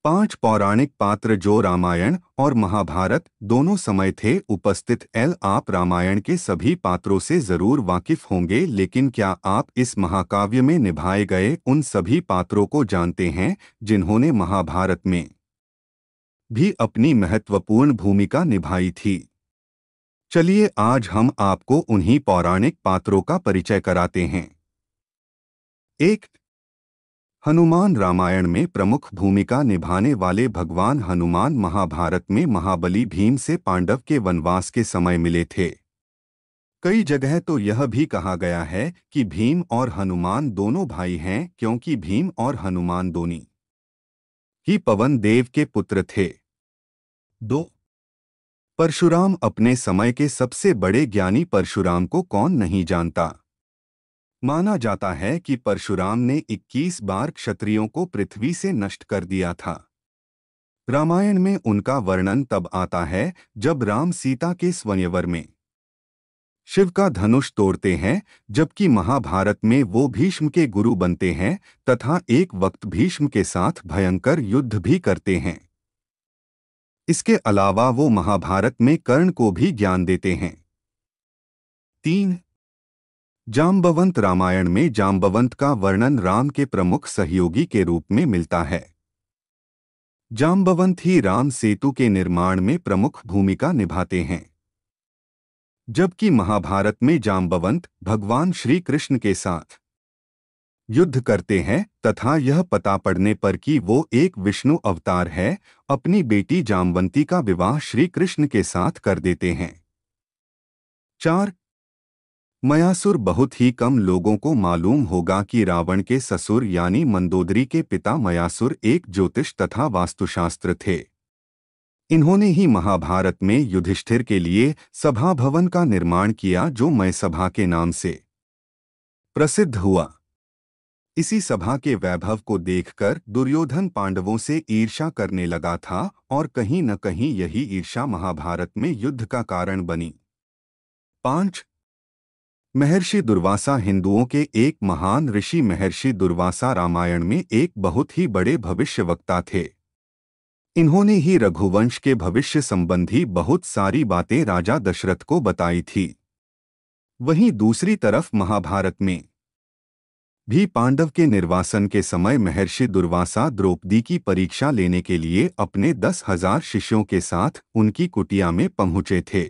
5 पौराणिक पात्र जो रामायण और महाभारत दोनों समय थे उपस्थित। आप रामायण के सभी पात्रों से जरूर वाकिफ होंगे, लेकिन क्या आप इस महाकाव्य में निभाए गए उन सभी पात्रों को जानते हैं जिन्होंने महाभारत में भी अपनी महत्वपूर्ण भूमिका निभाई थी? चलिए आज हम आपको उन्हीं पौराणिक पात्रों का परिचय कराते हैं। 1. हनुमान। रामायण में प्रमुख भूमिका निभाने वाले भगवान हनुमान महाभारत में महाबली भीम से पांडव के वनवास के समय मिले थे। कई जगह तो यह भी कहा गया है कि भीम और हनुमान दोनों भाई हैं, क्योंकि भीम और हनुमान दोनों ही पवन देव के पुत्र थे। 2. परशुराम। अपने समय के सबसे बड़े ज्ञानी परशुराम को कौन नहीं जानता। माना जाता है कि परशुराम ने 21 बार क्षत्रियों को पृथ्वी से नष्ट कर दिया था। रामायण में उनका वर्णन तब आता है जब राम सीता के स्वयंवर में शिव का धनुष तोड़ते हैं, जबकि महाभारत में वो भीष्म के गुरु बनते हैं तथा एक वक्त भीष्म के साथ भयंकर युद्ध भी करते हैं। इसके अलावा वो महाभारत में कर्ण को भी ज्ञान देते हैं। 3. जाम्बवंत। रामायण में जाम्बवंत का वर्णन राम के प्रमुख सहयोगी के रूप में मिलता है। जाम्बवंत ही राम सेतु के निर्माण में प्रमुख भूमिका निभाते हैं, जबकि महाभारत में जाम्बवंत भगवान श्री कृष्ण के साथ युद्ध करते हैं तथा यह पता पड़ने पर कि वो एक विष्णु अवतार है, अपनी बेटी जाम्बवंती का विवाह श्री कृष्ण के साथ कर देते हैं। 4. मयासुर। बहुत ही कम लोगों को मालूम होगा कि रावण के ससुर यानी मंदोदरी के पिता मयासुर एक ज्योतिष तथा वास्तुशास्त्र थे। इन्होंने ही महाभारत में युधिष्ठिर के लिए सभा भवन का निर्माण किया, जो मय सभा के नाम से प्रसिद्ध हुआ। इसी सभा के वैभव को देखकर दुर्योधन पांडवों से ईर्ष्या करने लगा था और कहीं न कहीं यही ईर्ष्या महाभारत में युद्ध का कारण बनी। 5. महर्षि दुर्वासा। हिंदुओं के एक महान ऋषि महर्षि दुर्वासा रामायण में एक बहुत ही बड़े भविष्यवक्ता थे। इन्होंने ही रघुवंश के भविष्य संबंधी बहुत सारी बातें राजा दशरथ को बताई थी। वहीं दूसरी तरफ महाभारत में भी पांडव के निर्वासन के समय महर्षि दुर्वासा द्रौपदी की परीक्षा लेने के लिए अपने 10,000 शिष्यों के साथ उनकी कुटिया में पहुंचे थे।